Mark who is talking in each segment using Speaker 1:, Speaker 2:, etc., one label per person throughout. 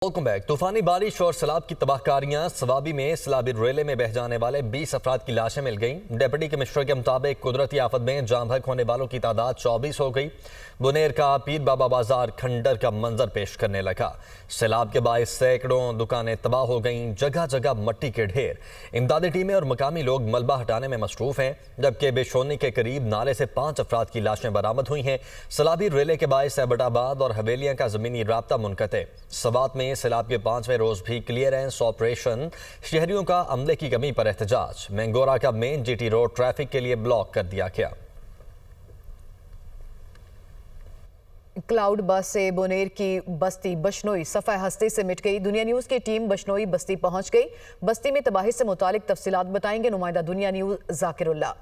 Speaker 1: Welcome back. तूफानी बारिश और सैलाब की तबाहकारियां। सवाबी में सैलाबी रेले में बह जाने वाले 20 अफराद की लाशें मिल गईं। डिप्टी कमिश्नर के मुताबिक कुदरती आफत में जान बहक होने वालों की तादाद 24 हो गई। बुनेर का पीर बाबा बाजार खंडर का मंजर पेश करने लगा। सैलाब के बायस सैकड़ों दुकानें तबाह हो गईं, जगह जगह मट्टी के ढेर। इमदादी टीमें और मकामी लोग मलबा हटाने में मसरूफ हैं, जबकि बेशोनी के करीब नाले से 5 अफराद की लाशें बरामद हुई हैं। सैलाबी रेले के बायस एबटाबाद और हवेलियां का जमीनी राब्ता मुनक़ते। सवात में सैलाब के 5वें रोज भी क्लियरेंस ऑपरेशन। शहरियों का अमले की कमी पर एहतजाज। मैंगोरा का मेन जीटी रोड ट्रैफिक के लिए ब्लॉक कर दिया गया।
Speaker 2: क्लाउड बस से बुनेर की बस्ती बशनोई सफ़ा हस्ती से मिट गई। दुनिया न्यूज़ की टीम बशनोई बस्ती पहुंच गई। बस्ती में तबाही से मुतालिक तफसीलात बताएंगे नुमाइंदा दुनिया न्यूज़ जाकिरुल्लाह।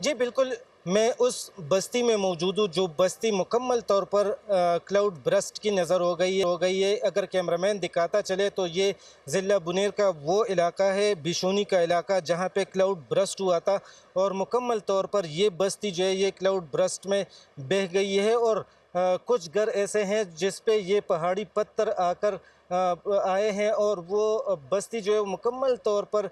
Speaker 3: जी बिल्कुल, मैं उस बस्ती में मौजूद हूँ जो बस्ती मुकम्मल तौर पर क्लाउड ब्रस्ट की नज़र हो गई है। अगर कैमरामैन दिखाता चले तो ये ज़िला बुनेर का वो इलाका है, बिशोनी का इलाका, जहाँ पे क्लाउड ब्रस्ट हुआ था और मुकम्मल तौर पर ये बस्ती जो है ये क्लाउड ब्रस्ट में बह गई है। और कुछ घर ऐसे हैं जिस पे ये पहाड़ी पत्थर आकर आए हैं और वो बस्ती जो है मुकम्मल तौर पर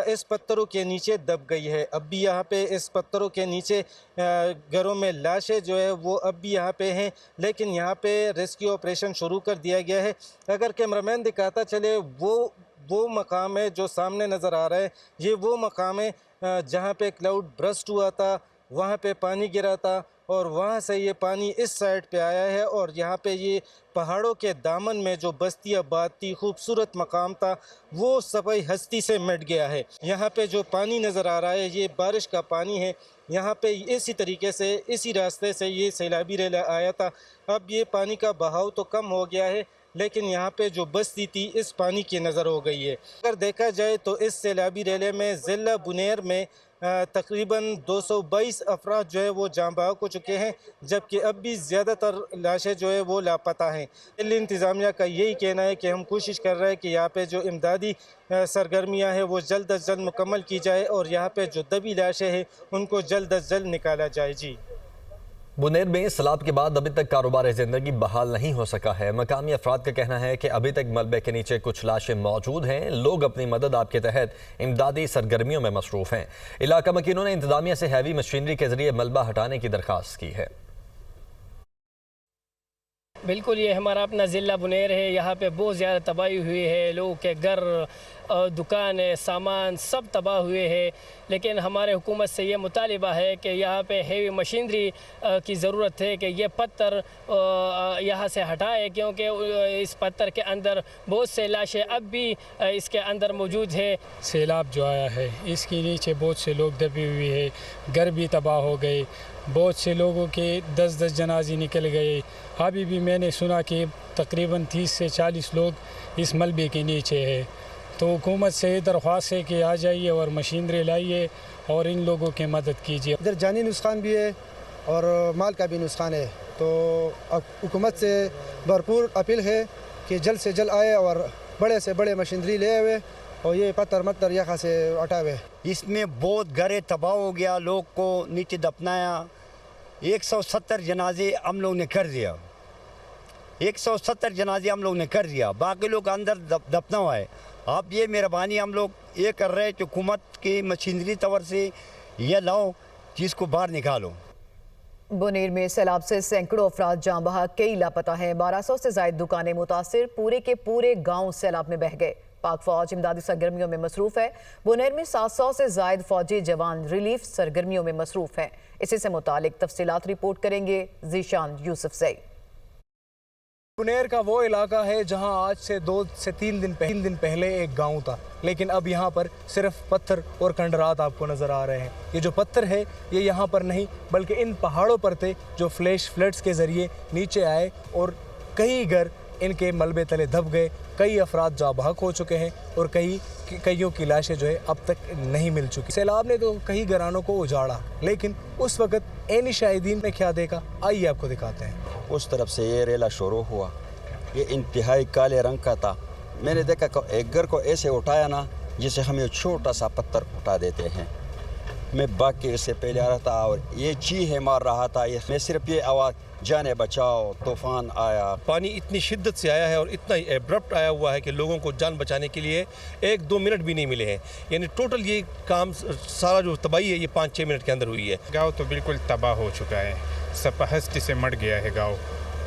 Speaker 3: इस पत्थरों के नीचे दब गई है। अब भी यहाँ पे इस पत्थरों के नीचे घरों में लाशें जो है वो अब भी यहाँ पे हैं, लेकिन यहाँ पे रेस्क्यू ऑपरेशन शुरू कर दिया गया है। अगर कैमरामैन दिखाता चले वो मकाम है जो सामने नज़र आ रहा है, ये वो मकाम है जहाँ पे क्लाउड ब्रस्ट हुआ था, वहाँ पे पानी गिरा था और वहाँ से ये पानी इस साइड पे आया है और यहाँ पे ये पहाड़ों के दामन में जो बस्ती आबाद थी, खूबसूरत मकाम था, वो सफ़ाई हस्ती से मिट गया है। यहाँ पे जो पानी नज़र आ रहा है ये बारिश का पानी है। यहाँ पे इसी तरीके से इसी रास्ते से ये सैलाबी रेला आया था। अब ये पानी का बहाव तो कम हो गया है, लेकिन यहाँ पे जो बस्ती थी इस पानी की नज़र हो गई है। अगर देखा जाए तो इस सैलाबी रेले में ज़िला बुनेर में तकरीबन 222 अफराद जो है वो जाँ बहक हो चुके हैं, जबकि अब भी ज़्यादातर लाशें जो है वो लापता हैं। दिल्ली इंतज़ामिया का यही कहना है कि हम कोशिश कर रहे हैं कि यहाँ पे जो इमदादी सरगर्मियाँ हैं वो जल्द अज जल्द मुकम्मल की जाए और यहाँ पे जो दबी लाशें हैं उनको जल्द अज जल्द निकाला जाए। जी,
Speaker 1: बुनेर में सैलाब के बाद अभी तक कारोबार ज़िंदगी बहाल नहीं हो सका है। मकामी अफराद का कहना है कि अभी तक मलबे के नीचे कुछ लाशें मौजूद हैं। लोग अपनी मदद आपके तहत इमदादी सरगर्मियों में मसरूफ़ हैं। इलाका मकीनों ने इंतजामिया से हैवी मशीनरी के जरिए मलबा हटाने की दरख्वास्त की है।
Speaker 4: बिल्कुल, ये हमारा अपना ज़िला बुनेर है। यहाँ पे बहुत ज़्यादा तबाही हुई है, लोगों के घर, दुकानें, सामान सब तबाह हुए हैं। लेकिन हमारे हुकूमत से ये मुतालिबा है कि यहाँ पे हेवी मशीनरी की ज़रूरत है कि ये पत्थर यहाँ से हटाए, क्योंकि इस पत्थर के अंदर बहुत से लाशें अब भी इसके अंदर मौजूद है।
Speaker 5: सैलाब जो आया है इसके नीचे बहुत से लोग दबे हुए हैं, घर भी तबाह हो गए, बहुत से लोगों के 10-10 जनाजे निकल गए। अभी भी मैंने सुना कि तकरीबन 30 से 40 लोग इस मलबे के नीचे है। तो हुकूमत से दरख्वास्त है कि आ जाइए और मशीनरी लाइए और इन लोगों की मदद कीजिए।
Speaker 6: इधर जानी नुकसान भी है और माल का भी नुकसान है, तो अब हुकूमत से भरपूर अपील है कि जल्द से जल्द आए और बड़े से बड़े मशीनरी ले आए और ये पत्थर मत्थर यहाँ से हटावे।
Speaker 7: इसमें बहुत घरे तबाह हो गया, लोग को नीचे दफनाया। 170 जनाजे हम लोग ने कर दिया, 170 जनाजे हम लोग ने कर दिया, बाकी लोग अंदर दफना हुआ है। आप ये मेहरबानी हम लोग ये कर रहे हैं कि हुकूमत की मशीनरी तौर से ये लाओ, जिसको बाहर निकालो।
Speaker 2: बुनेर में सैलाब से सैकड़ों अफराद जाँ बहक, कई लापता हैं। 1200 से ज़ायद दुकानें मुतासिर, पूरे के पूरे गाँव सैलाब में बह गए। पाक फौज इमदादी सरगर्मियों में मसरूफ है। बुनेर में 700 से ज़ायद फौजी जवान रिलीफ सरगर्मियों में मसरूफ हैं। इसी से मुतालिक तफसीलात रिपोर्ट करेंगे ज़ीशान यूसुफ ज़ई।
Speaker 8: बुनेर का वो इलाका है जहां आज से 2 से 3 दिन पहले एक गांव था, लेकिन अब यहां पर सिर्फ पत्थर और खंडरात आपको नज़र आ रहे हैं। ये जो पत्थर है ये यहां पर नहीं बल्कि इन पहाड़ों पर थे जो फ्लैश फ्लड्स के ज़रिए नीचे आए और कई घर इनके मलबे तले दब गए। कई अफराद जाँ बहक हो चुके हैं और कईयों की लाशें जो है अब तक नहीं मिल चुकी। सैलाब ने तो कई घरानों को उजाड़ा, लेकिन उस वक़्त ऐनी शाहिदीन ने क्या देखा, आइए आपको दिखाते हैं।
Speaker 9: उस तरफ से ये रेला शुरू हुआ, ये इंतहाई काले रंग का था। मैंने देखा कि एक घर को ऐसे उठाया ना जिसे हम ये छोटा सा पत्थर उठा देते हैं। मैं भाग के उससे पहले आ रहा था और ये चीहे मार रहा था। मैं सिर्फ ये आवाज़ जाने बचाओ, तूफान आया।
Speaker 10: पानी इतनी शिद्दत से आया है और इतना एब्रप्ट आया हुआ है कि लोगों को जान बचाने के लिए 1-2 मिनट भी नहीं मिले हैं। यानी टोटल ये काम सारा जो तबाही है ये 5-6 मिनट के अंदर हुई है।
Speaker 11: गाँव तो बिल्कुल तबाह हो चुका है, सपहस्ती से मर गया है गाँव,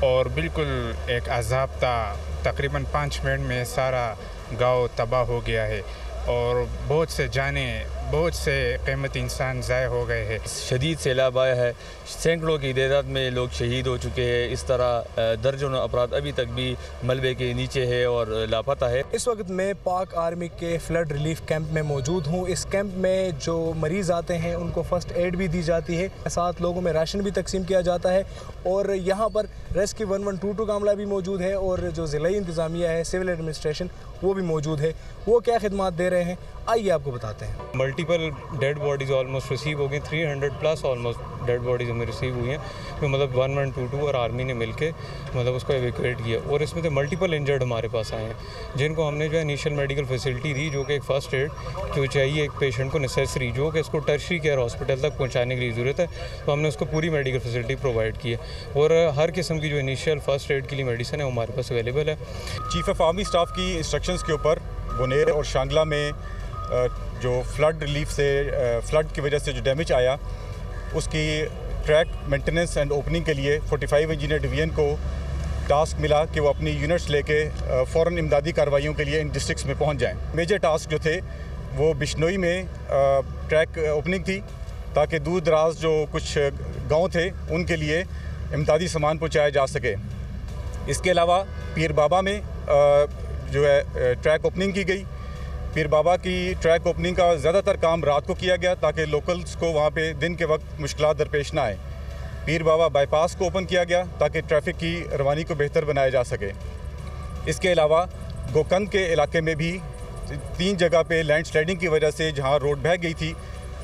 Speaker 11: और बिल्कुल एक अजाब था। तकरीबन 5 मिनट में सारा गाँव तबाह हो गया है और बहुत से जाने, बहुत से कीमती इंसान ज़ाय हो गए हैं।
Speaker 12: शदीद सैलाब आया है, सैकड़ों की तादाद में लोग शहीद हो चुके हैं। इस तरह दर्जनों अफराद अभी तक भी मलबे के नीचे है और लापता है।
Speaker 8: इस वक्त मैं पाक आर्मी के फ्लड रिलीफ कैंप में मौजूद हूँ। इस कैंप में जो मरीज़ आते हैं उनको फ़र्स्ट एड भी दी जाती है, साथ लोगों में राशन भी तकसीम किया जाता है, और यहाँ पर रेस्क्यू 1122 का अमला भी मौजूद है, और जो ज़िलाई इंतज़ामिया है, सिविल एडमिनिस्ट्रेशन, वो भी मौजूद है। वो क्या खिदमात दे रहे हैं आइए आपको बताते हैं।
Speaker 11: Multiple dead bodies almost receive हो गई, 300+ ऑलमोस्ट डेड बॉडीज़ हमें रिसीव हुई हैं, तो मतलब 1122 और आर्मी ने मिलके मतलब उसको एवेक्यूएट किया। और इसमें तो मल्टीपल इंजर्ड हमारे पास आए हैं जिनको हमने जो है इनिशियल मेडिकल फैसिलिटी दी, जो कि एक फ़र्स्ट एड जो चाहिए एक पेशेंट को नेसेसरी, जो कि इसको टर्शरी केयर हॉस्पिटल तक पहुँचाने की ज़रूरत है, तो हमने उसको पूरी मेडिकल फैसिलिटी प्रोवाइड की है। और हर किस्म की जो इनिशियल फ़र्स्ट एड के लिए मेडिसिन है वो हमारे पास अवेलेबल है।
Speaker 13: चीफ ऑफ आर्मी स्टाफ की इंस्ट्रक्शंस के ऊपर बुनेर और शांगला में जो फ्लड रिलीफ से फ्लड की वजह से जो डैमेज आया उसकी ट्रैक मेंटेनेंस एंड ओपनिंग के लिए 45 इंजीनियर डिवीजन को टास्क मिला कि वो अपनी यूनिट्स लेके फ़ौरन इमदादी कार्रवाइयों के लिए इन डिस्ट्रिक्ट्स में पहुंच जाएं। मेजर टास्क जो थे वो बिश्नोई में ट्रैक ओपनिंग थी, ताकि दूर दराज जो कुछ गांव थे उनके लिए इमदादी सामान पहुंचाया जा सके। इसके अलावा पीर बाबा में जो है ट्रैक ओपनिंग की गई। पीर बाबा की ट्रैक ओपनिंग का ज़्यादातर काम रात को किया गया ताकि लोकल्स को वहाँ पे दिन के वक्त मुश्किलात दरपेश ना आए। पीर बाबा बाईपास को ओपन किया गया ताकि ट्रैफिक की रवानी को बेहतर बनाया जा सके। इसके अलावा गोकंद के इलाके में भी 3 जगह पे लैंड स्लाइडिंग की वजह से जहाँ रोड बह गई थी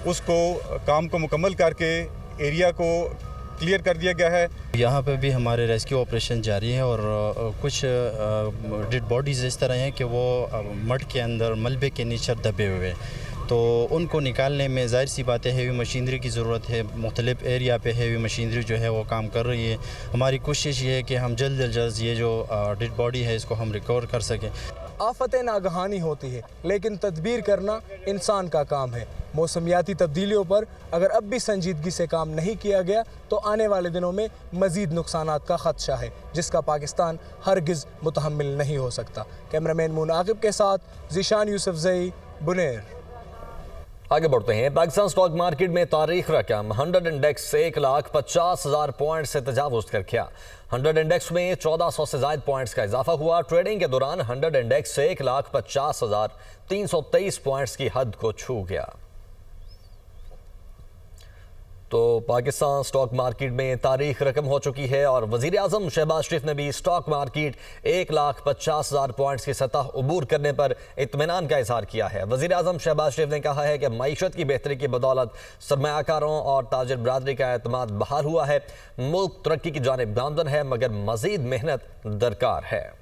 Speaker 13: उसको काम को मुकम्मल करके एरिया को क्लियर कर दिया गया है।
Speaker 14: यहाँ पे भी हमारे रेस्क्यू ऑपरेशन जारी है और कुछ डेड बॉडीज़ इस तरह हैं कि वो मड के अंदर मलबे के नीचे दबे हुए, तो उनको निकालने में ज़ाहिर सी बात है हेवी मशीनरी की ज़रूरत है। मुख्तलिफ एरिया पे हेवी मशीनरी जो है वो काम कर रही है। हमारी कोशिश ये है कि हम जल्द अज जल्द ये जो डेड बॉडी है इसको हम रिकवर कर सकें।
Speaker 8: आफतें नागहानी होती है लेकिन तदबीर करना इंसान का काम है। मौसमियाती तब्दीलियों पर अगर अब भी संजीदगी से काम नहीं किया गया तो आने वाले दिनों में मज़ीद नुकसानात का ख़दशा है, जिसका पाकिस्तान हरगिज़ मुतहम्मिल नहीं हो सकता। कैमरामैन मुनाकिब के साथ ज़ीशान यूसुफज़ई, बुनेर।
Speaker 1: आगे बढ़ते हैं। पाकिस्तान स्टॉक मार्केट में तारीख रकम 100 इंडेक्स 1,50,000 पॉइंट से तजावुज़ कर गया। 100 इंडेक्स में 1400 से ज़ायद पॉइंट्स का इजाफा हुआ। ट्रेडिंग के दौरान 100 इंडेक्स 1,50,323 पॉइंट्स की हद को छू गया। तो पाकिस्तान स्टॉक मार्केट में तारीख रकम हो चुकी है और वज़ीर आज़म शहबाज शरीफ ने भी स्टॉक मार्केट 1,50,000 पॉइंट्स की सतह अबूर करने पर इत्मीनान का इजहार किया है। वज़ीर आज़म शहबाज शरीफ ने कहा है कि मईशत की बेहतरी की बदौलत सरमायाकारों और ताजिर बरादरी का एतमाद बहाल हुआ है। मुल्क तरक्की की जानिब गामजन है मगर मज़ीद मेहनत दरकार है।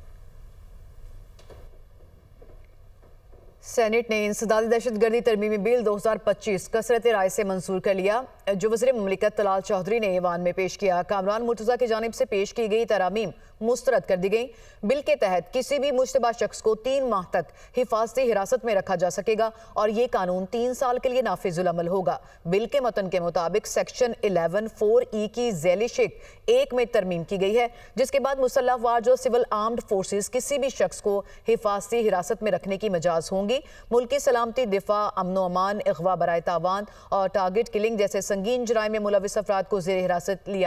Speaker 2: सेनेट ने इंसदादी दहशतगर्दी तरमीमी बिल 2025 कसरत राय से मंजूर कर लिया, जो वज़ीर मुमलिकत तलाल चौधरी ने ईवान में पेश किया। कामरान मुर्तज़ा की जानिब से पेश की गई तरामीम मुस्तरद कर दी गई। बिल के तहत किसी भी मुश्तबा शख्स को 3 माह तक हिफाजती हिरासत में रखा जा सकेगा और ये कानून 3 साल के लिए नाफिजुल अमल होगा। बिल के मतन के मुताबिक सेक्शन 11(4)E की झैली शिक 1 में तरमीम की गई है, जिसके बाद मुसल्लह अफवाज और सिविल आर्म्ड फोर्सेस किसी भी शख्स को हिफाजती हिरासत में रखने की मजाज होंगी। मुल्की सलामती, दिफा, अमनो अमान, अगवा बराए तावान और टारगेट किलिंग जैसे संगीन जराइम में मुलविस अफराद को ज़ेर हिरासत लिया